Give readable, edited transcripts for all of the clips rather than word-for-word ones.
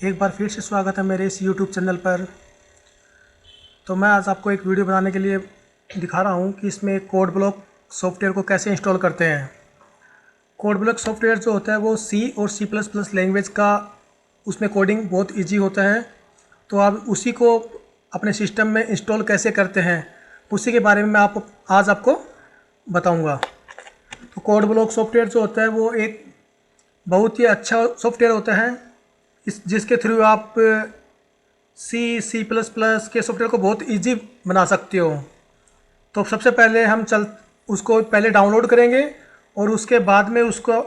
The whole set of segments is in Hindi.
एक बार फिर से स्वागत है मेरे इस YouTube चैनल पर। तो मैं आज आपको एक वीडियो बनाने के लिए दिखा रहा हूँ कि इसमें कोड ब्लॉक सॉफ्टवेयर को कैसे इंस्टॉल करते हैं। कोड ब्लॉक सॉफ्टवेयर जो होता है वो C और C++ लैंग्वेज का, उसमें कोडिंग बहुत इजी होता है। तो आप उसी को अपने सिस्टम में इंस्टॉल कैसे करते हैं उसी के बारे में मैं आज आपको बताऊँगा। तो कोड ब्लॉक सॉफ्टवेयर जो होता है वो एक बहुत ही अच्छा सॉफ्टवेयर होता है जिसके थ्रू आप C++ के सॉफ्टवेयर को बहुत इजी बना सकते हो। तो सबसे पहले हम उसको पहले डाउनलोड करेंगे और उसके बाद में उसको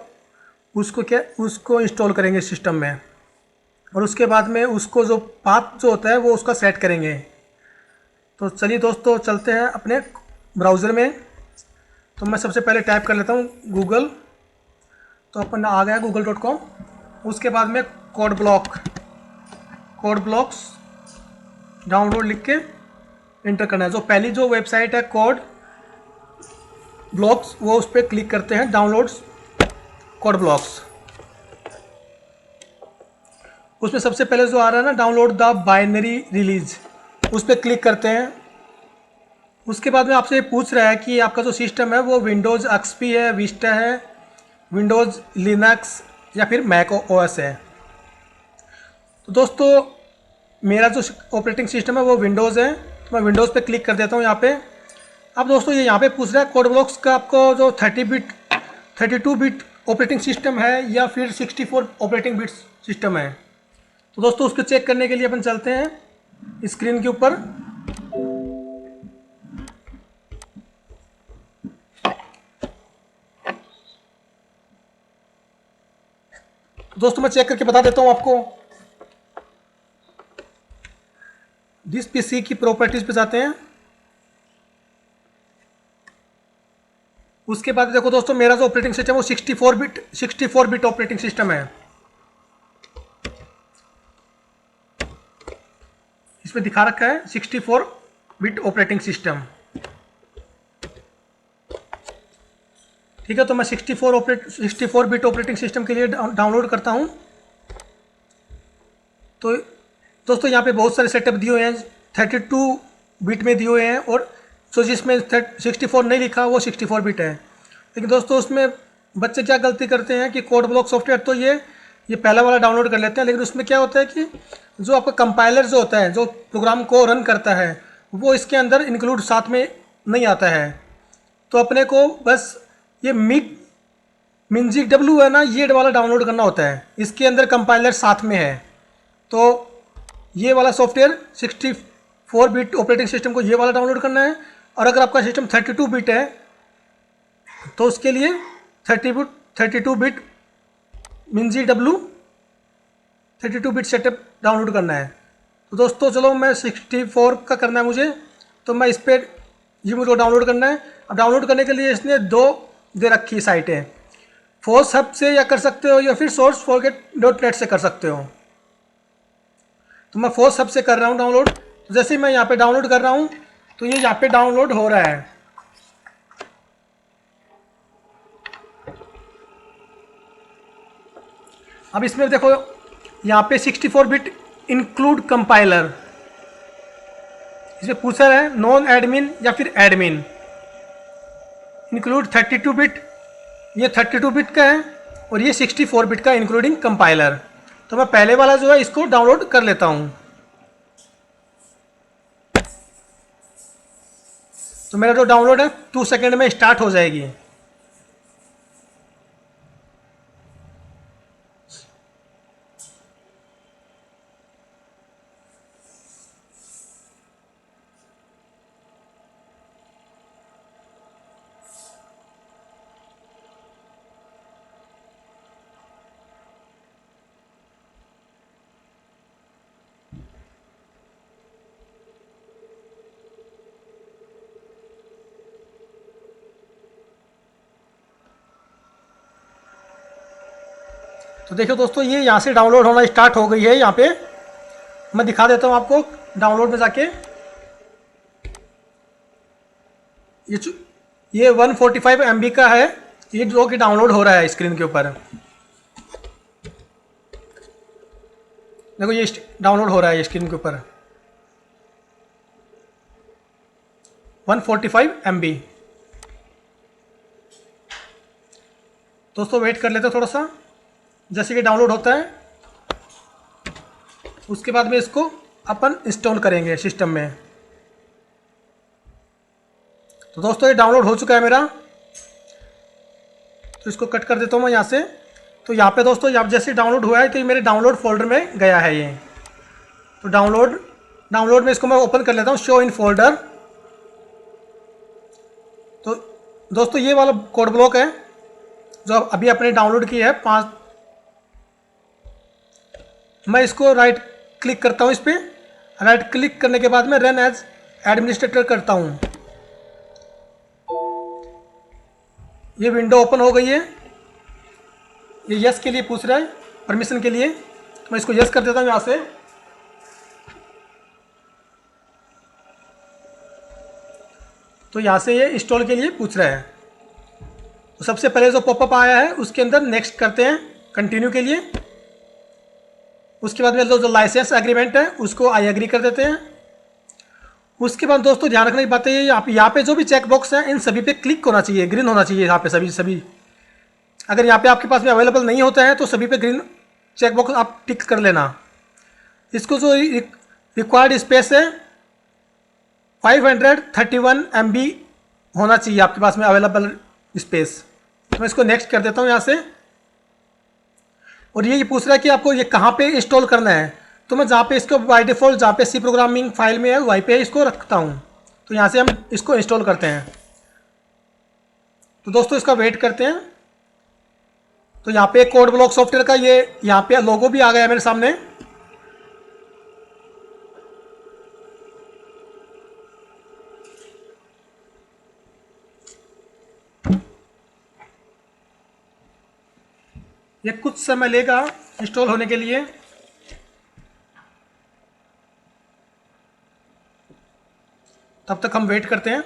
इंस्टॉल करेंगे सिस्टम में, और उसके बाद में उसको जो पाथ जो होता है वो उसका सेट करेंगे। तो चलिए दोस्तों चलते हैं अपने ब्राउज़र में। तो मैं सबसे पहले टाइप कर लेता हूँ गूगल। तो अपन आ गया google.com। उसके बाद में कोड ब्लॉक्स डाउनलोड लिख के इंटर करना है। जो पहली जो वेबसाइट है कोड ब्लॉक्स, वो उस पर क्लिक करते हैं, डाउनलोड्स कोड ब्लॉक्स। उसमें सबसे पहले जो आ रहा है ना, डाउनलोड द बाइनरी रिलीज, उस पर क्लिक करते हैं। उसके बाद में आपसे पूछ रहा है कि आपका जो सिस्टम है वो विंडोज़ एक्सपी है, विस्टा है, विंडोज़ लिनक्स या फिर मैक ओएस है। तो दोस्तों मेरा जो ऑपरेटिंग सिस्टम है वो विंडोज़ है, तो मैं विंडोज़ पे क्लिक कर देता हूँ यहाँ पे। अब दोस्तों ये यहाँ पे पूछ रहा है कोड ब्लॉक्स का आपको जो 32 बिट ऑपरेटिंग सिस्टम है या फिर 64 ऑपरेटिंग बिट सिस्टम है। तो दोस्तों उसको चेक करने के लिए अपन चलते हैं स्क्रीन के ऊपर। दोस्तों मैं चेक करके बता देता हूँ आपको। दिस पीसी की प्रॉपर्टीज पे जाते हैं। उसके बाद देखो दोस्तों मेरा जो ऑपरेटिंग सिस्टम है वो 64 बिट ऑपरेटिंग सिस्टम है। इसमें दिखा रखा है 64 बिट ऑपरेटिंग सिस्टम। ठीक है, तो मैं 64 बिट ऑपरेटिंग सिस्टम के लिए डाउनलोड करता हूँ। तो दोस्तों यहाँ पे बहुत सारे सेटअप दिए हुए हैं, 32 बिट में दिए हुए हैं, और जो जिसमें 64 नहीं लिखा वो 64 बिट है। लेकिन दोस्तों उसमें बच्चे क्या गलती करते हैं कि कोड ब्लॉक सॉफ्टवेयर तो ये पहला वाला डाउनलोड कर लेते हैं, लेकिन उसमें क्या होता है कि जो आपका कंपाइलर जो होता है, जो प्रोग्राम को रन करता है, वो इसके अंदर इंक्लूड साथ में नहीं आता है। तो अपने को बस ये MinZW है ना, ये वाला डाउनलोड करना होता है। इसके अंदर कंपाइलर साथ में है। तो ये वाला सॉफ्टवेयर 64 बिट ऑपरेटिंग सिस्टम को ये वाला डाउनलोड करना है, और अगर आपका सिस्टम 32 बिट है तो उसके लिए 32 bit MinZW 32 bit setup download करना है। तो दोस्तों चलो मैं 64 का करना है मुझे, तो मैं इस पर ये मुझे डाउनलोड करना है। अब डाउनलोड करने के लिए इसने दो दे रखी साइटें, फोर्स हब से या कर सकते हो या फिर sourceforget.net से कर सकते हो। तो मैं फोर्स हब से कर रहा हूँ डाउनलोड। तो जैसे ही मैं यहाँ पे डाउनलोड कर रहा हूँ तो ये यहाँ पे डाउनलोड हो रहा है। अब इसमें देखो यहाँ पे 64 बिट इंक्लूड कंपाइलर, इसमें पूछा है नॉन एडमिन या फिर एडमिन। इंक्लूड 32 बिट, ये 32 बिट का है, और ये 64 बिट का इंक्लूडिंग कंपाइलर। तो मैं पहले वाला जो है इसको डाउनलोड कर लेता हूँ। तो मेरा जो डाउनलोड है 2 सेकेंड में स्टार्ट हो जाएगी। तो देखो दोस्तों ये यहाँ से डाउनलोड होना स्टार्ट हो गई है। यहाँ पे मैं दिखा देता हूँ आपको डाउनलोड में जाके। ये 145 MB का है, ये जो कि डाउनलोड हो रहा है स्क्रीन के ऊपर। देखो ये डाउनलोड हो रहा है स्क्रीन के ऊपर 145 MB। दोस्तों वेट कर लेते हैं थोड़ा सा, जैसे कि डाउनलोड होता है उसके बाद में इसको अपन इंस्टॉल करेंगे सिस्टम में। तो दोस्तों ये डाउनलोड हो चुका है मेरा, तो इसको कट कर देता हूँ मैं यहाँ से। तो यहाँ पे दोस्तों यहाँ जैसे डाउनलोड हुआ है तो ये मेरे डाउनलोड फोल्डर में गया है ये। तो डाउनलोड में इसको मैं ओपन कर लेता हूँ, शो इन फोल्डर। तो दोस्तों ये वाला कोड ब्लॉक है जो अभी अपने डाउनलोड की है 5। मैं इसको राइट क्लिक करता हूँ, इस पर राइट क्लिक करने के बाद मैं रन एज एडमिनिस्ट्रेटर करता हूँ। ये विंडो ओपन हो गई है, ये यस के लिए पूछ रहा है, परमिशन के लिए। तो मैं इसको यस कर देता हूँ यहाँ से। तो यहाँ से ये इंस्टॉल के लिए पूछ रहा है। तो सबसे पहले जो पॉपअप आया है उसके अंदर नेक्स्ट करते हैं कंटिन्यू के लिए। उसके बाद में जो लाइसेंस एग्रीमेंट है उसको आई एग्री कर देते हैं। उसके बाद दोस्तों ध्यान रखने की बात है, यहाँ पे जो भी चेक बॉक्स है इन सभी पे क्लिक होना चाहिए, ग्रीन होना चाहिए यहाँ पे सभी। अगर यहाँ पे आपके पास में अवेलेबल नहीं होता है तो सभी पे ग्रीन चेक बॉक्स आप टिक कर लेना। इसको जो रिक्वायर्ड स्पेस है 531 MB होना चाहिए आपके पास में अवेलेबल स्पेस। मैं इसको नेक्स्ट कर देता हूँ यहाँ से। और ये पूछ रहा है कि आपको ये कहाँ पे इंस्टॉल करना है। तो मैं जहाँ पे इसको बाय डिफ़ॉल्ट जहाँ पे सी प्रोग्रामिंग फाइल में है वहीं पे इसको रखता हूँ। तो यहाँ से हम इसको इंस्टॉल करते हैं। तो दोस्तों इसका वेट करते हैं। तो यहाँ पे कोड ब्लॉक सॉफ्टवेयर का ये यहाँ पे लोगो भी आ गया है मेरे सामने। ये कुछ समय लेगा इंस्टॉल होने के लिए। तब तक हम वेट करते हैं।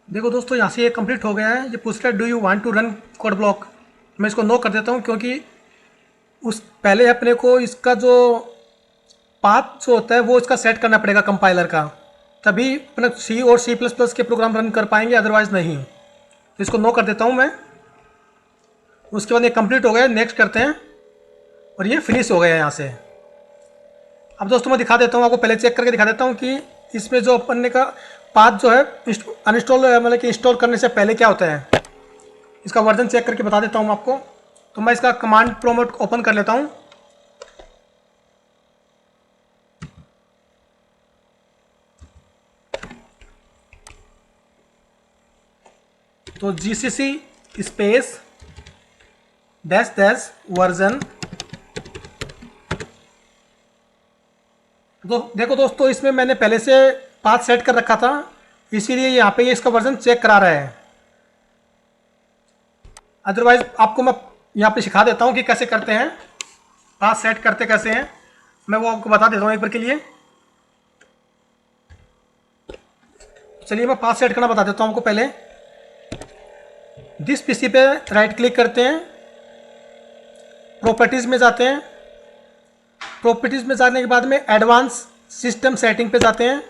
देखो दोस्तों यहाँ से ये कंप्लीट हो गया है। ये पूछ रहा है do you want to run code block. मैं इसको नो कर देता हूँ क्योंकि उस पहले अपने को इसका जो पाथ जो होता है वो इसका सेट करना पड़ेगा कंपाइलर का, तभी अपने सी और C++ के प्रोग्राम रन कर पाएंगे, अदरवाइज़ नहीं। तो इसको नो कर देता हूँ मैं। उसके बाद ये कंप्लीट हो गया, नेक्स्ट करते हैं और ये फिनिश हो गया यहाँ से। अब दोस्तों मैं दिखा देता हूँ आपको, पहले चेक करके दिखा देता हूँ कि इसमें जो अपन ने का पाथ जो है अनइंस्टॉल मतलब कि इंस्टॉल करने से पहले क्या होता है, इसका वर्जन चेक करके बता देता हूँ आपको। तो मैं इसका कमांड प्रॉम्प्ट ओपन कर लेता हूँ। तो GCC space dash dash version. तो देखो दोस्तों, इसमें मैंने पहले से पाथ सेट कर रखा था, इसीलिए यहाँ पे ये इसका वर्जन चेक करा रहा है। अदरवाइज आपको मैं यहाँ पे सिखा देता हूँ कि कैसे करते हैं, पाथ सेट करते कैसे हैं, मैं वो आपको बता देता हूँ एक बार के लिए। चलिए मैं पाथ सेट करना बता देता हूँ आपको। पहले दिस पीसी पे राइट क्लिक करते हैं, प्रॉपर्टीज़ में जाते हैं, प्रॉपर्टीज़ में जाने के बाद में एडवांस सिस्टम सेटिंग पे जाते हैं।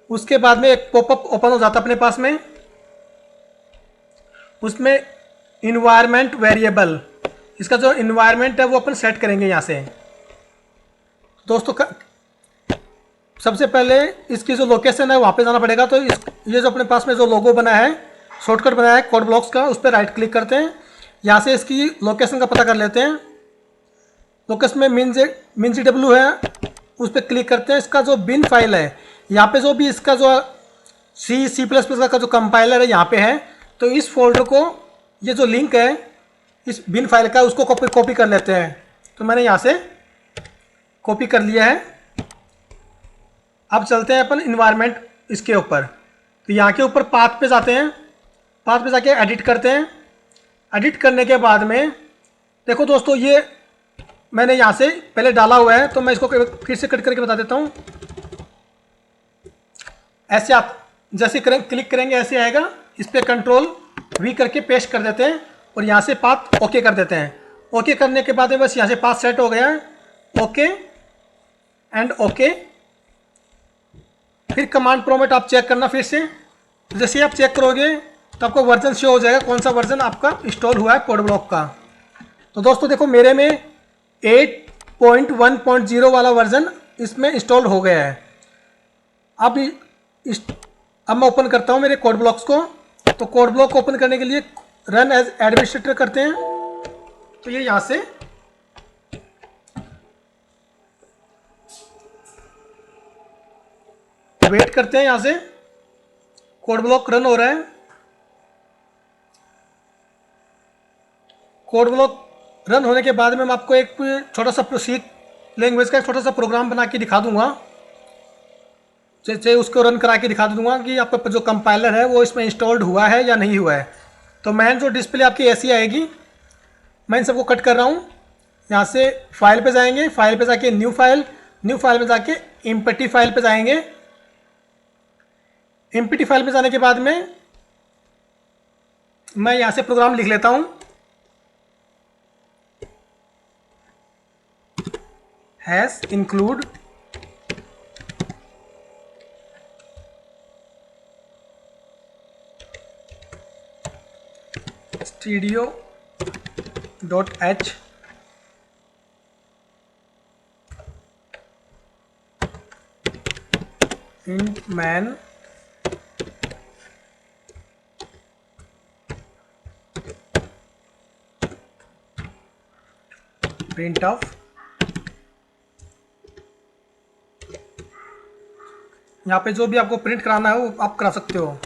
उसके बाद में एक पॉपअप ओपन हो जाता है अपने पास में, उसमें इन्वायरमेंट वेरिएबल, इसका जो इन्वायरमेंट है वो अपन सेट करेंगे यहाँ से। दोस्तों सबसे पहले इसकी जो लोकेशन है वहाँ पे जाना पड़ेगा। तो ये जो अपने पास में जो लोगो बना है, शॉर्टकट बनाया है कोड ब्लॉक्स का, उस पर राइट क्लिक करते हैं, यहाँ से इसकी लोकेशन का पता कर लेते हैं। लोकेशन में मिन डब्ल्यू है, उस पर क्लिक करते हैं। इसका जो बिन फाइल है, यहाँ पे जो भी इसका जो C++ का जो कंपाइलर है यहाँ पे है, तो इस फोल्डर को, ये जो लिंक है इस बिन फाइल का, उसको कॉपी कर लेते हैं। तो मैंने यहाँ से कॉपी कर लिया है। अब चलते हैं अपन इन्वायरमेंट इसके ऊपर। तो यहाँ के ऊपर पाथ पे जाते हैं, पाथ पे जाके एडिट करते हैं। एडिट करने के बाद में देखो दोस्तों, ये मैंने यहाँ से पहले डाला हुआ है, तो मैं इसको फिर से कट करके बता देता हूँ। ऐसे आप जैसे क्लिक करेंगे ऐसे आएगा, इस पर Ctrl+V करके पेस्ट कर देते हैं और यहाँ से पाथ ओके कर देते हैं। ओके करने के बाद में बस यहाँ से पाथ सेट हो गया है। Okay and okay. फिर कमांड प्रॉम्प्ट आप चेक करना फिर से। जैसे आप चेक करोगे तो आपको वर्जन शो हो जाएगा, कौन सा वर्जन आपका इंस्टॉल हुआ है कोड ब्लॉक का। तो दोस्तों देखो, मेरे में 8.1.0 वाला वर्जन इसमें इंस्टॉल हो गया है। अब मैं ओपन करता हूँ मेरे कोड ब्लॉक्स को। तो कोड ब्लॉक ओपन करने के लिए रन एज एडमिनिस्ट्रेटर करते हैं। तो ये यहाँ से वेट करते हैं, यहाँ से कोड ब्लॉक रन हो रहा है। कोड ब्लॉक रन होने के बाद में मैं आपको एक छोटा सा सी लैंग्वेज का एक छोटा सा प्रोग्राम बना के दिखा दूंगा, जैसे उसको रन करा के दिखा दूंगा कि आपका जो कंपाइलर है वो इसमें इंस्टॉल्ड हुआ है या नहीं हुआ है। तो मैन जो डिस्प्ले आपकी ऐसी आएगी। मैं इन सबको कट कर रहा हूँ। यहाँ से फाइल पे जाएंगे, फाइल पे जाके न्यू फाइल में जाके एम्प्टी फाइल पे जाएंगे। एम्प्टी फाइल पे जाने के बाद में मैं यहाँ से प्रोग्राम लिख लेता हूँ। Hash include studio.h int man print of। यहाँ पे जो भी आपको प्रिंट कराना है वो आप करा सकते हो।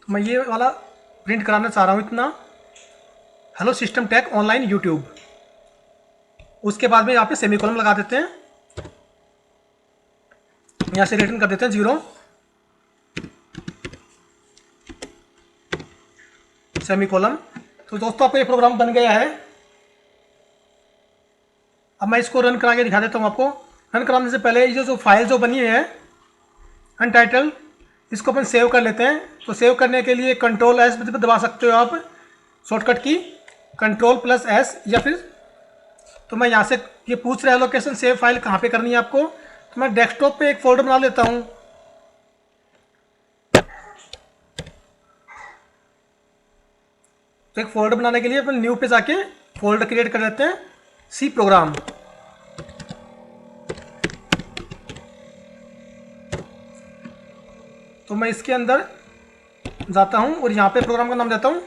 मैं ये वाला प्रिंट कराना चाह रहा हूँ इतना, hello system tech online YouTube. उसके बाद में यहाँ पे सेमीकोलन लगा देते हैं, यहाँ से रिटर्न कर देते हैं 0 सेमीकोलन। तो दोस्तों आपका ये प्रोग्राम बन गया है। अब मैं इसको रन करा के दिखा देता हूँ आपको। रन कराने से पहले ये जो फाइल जो बनी है अनटाइटल, इसको अपन सेव कर लेते हैं। तो सेव करने के लिए Ctrl+S दबा सकते हो आप, शॉर्टकट की Ctrl+S या फिर, तो मैं यहाँ से ये पूछ रहा है लोकेशन सेव फाइल कहाँ पे करनी है आपको, तो मैं डेस्कटॉप पे एक फोल्डर बना लेता हूँ। तो एक फोल्डर बनाने के लिए अपन न्यू पे जाके फोल्डर क्रिएट कर लेते हैं, सी प्रोग्राम। तो मैं इसके अंदर जाता हूं और यहाँ पे प्रोग्राम का नाम देता हूँ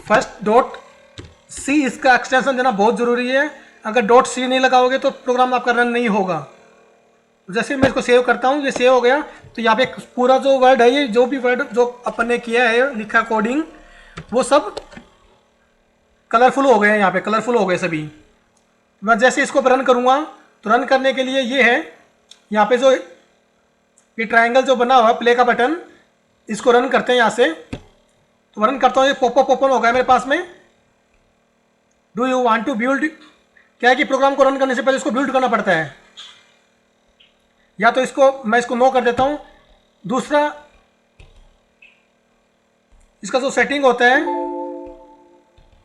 first.c। इसका एक्सटेंशन देना बहुत ज़रूरी है, अगर .c नहीं लगाओगे तो प्रोग्राम आपका रन नहीं होगा। जैसे मैं इसको सेव करता हूँ, ये सेव हो गया, तो यहाँ पे पूरा जो वर्ड है, ये जो भी वर्ड जो अपन ने किया है लिखा कोडिंग, वो सब कलरफुल हो गए हैं, यहाँ पे कलरफुल हो गए सभी। मैं जैसे इसको रन करूँगा तो रन करने के लिए ये है, यहाँ पे जो ये ट्रायंगल जो बना हुआ है प्ले का बटन, इसको रन करते हैं यहाँ से। तो रन करता हूँ, ये पॉपअप ओपन हो गया मेरे पास में। Do you want to build, क्या है कि प्रोग्राम को रन करने से पहले इसको बिल्ड करना पड़ता है, या तो इसको मैं इसको नो कर देता हूँ। दूसरा, इसका जो सेटिंग होता है,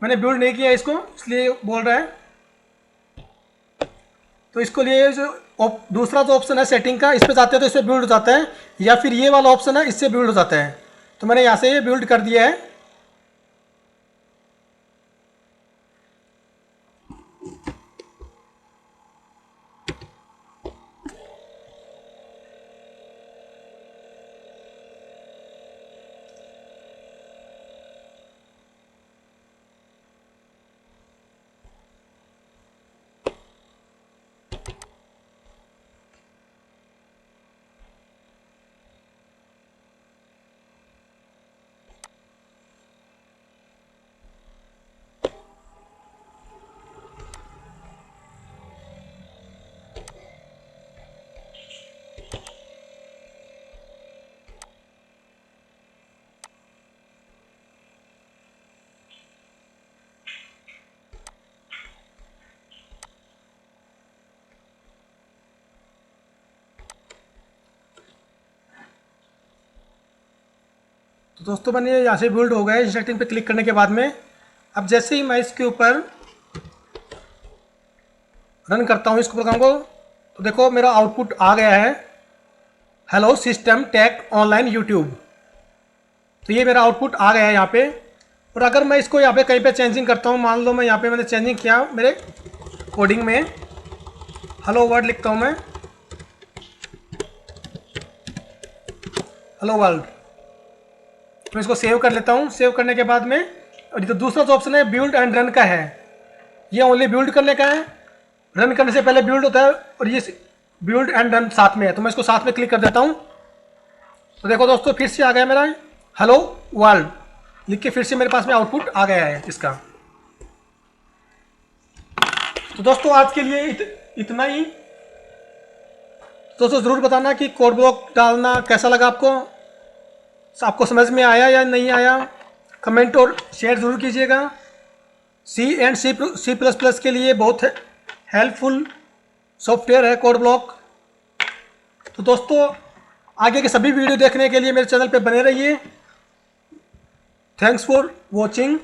मैंने बिल्ड नहीं किया इसको इसलिए बोल रहा है, तो इसको लिए जो दूसरा जो ऑप्शन है सेटिंग का, इस पे जाते हैं तो इससे बिल्ड हो जाता है, या फिर ये वाला ऑप्शन है इससे बिल्ड हो जाता है। तो मैंने यहाँ से ये बिल्ड कर दिया है। तो दोस्तों मैंने यहाँ से बिल्ड हो गया इस सेटिंग पे क्लिक करने के बाद में। अब जैसे ही मैं इसके ऊपर रन करता हूँ इस प्रोग्राम को, तो देखो मेरा आउटपुट आ गया है, hello system tech online YouTube. तो ये मेरा आउटपुट आ गया है यहाँ पे। और अगर मैं इसको यहाँ पे कहीं पे चेंजिंग करता हूँ, मान लो मैं यहाँ पे मैंने चेंजिंग किया मेरे कोडिंग में, हेलो वर्ल्ड लिखता हूँ मैं, हेलो वर्ल्ड। मैं इसको सेव कर लेता हूँ। सेव करने के बाद में, और ये तो दूसरा जो ऑप्शन है बिल्ड एंड रन का है, ये ओनली बिल्ड करने का है, रन करने से पहले बिल्ड होता है, और ये बिल्ड एंड रन साथ में है। तो मैं इसको साथ में क्लिक कर देता हूँ। तो देखो दोस्तों फिर से आ गया मेरा हेलो वर्ल्ड लिख के, फिर से मेरे पास में आउटपुट आ गया है इसका। तो दोस्तों आज के लिए इतना ही। दोस्तों ज़रूर बताना कि कोड ब्लॉक डालना कैसा लगा आपको, समझ में आया या नहीं आया। कमेंट और शेयर ज़रूर कीजिएगा। C++ के लिए बहुत हेल्पफुल सॉफ्टवेयर है कोड ब्लॉक। तो दोस्तों आगे के सभी वीडियो देखने के लिए मेरे चैनल पे बने रहिए। Thanks for watching.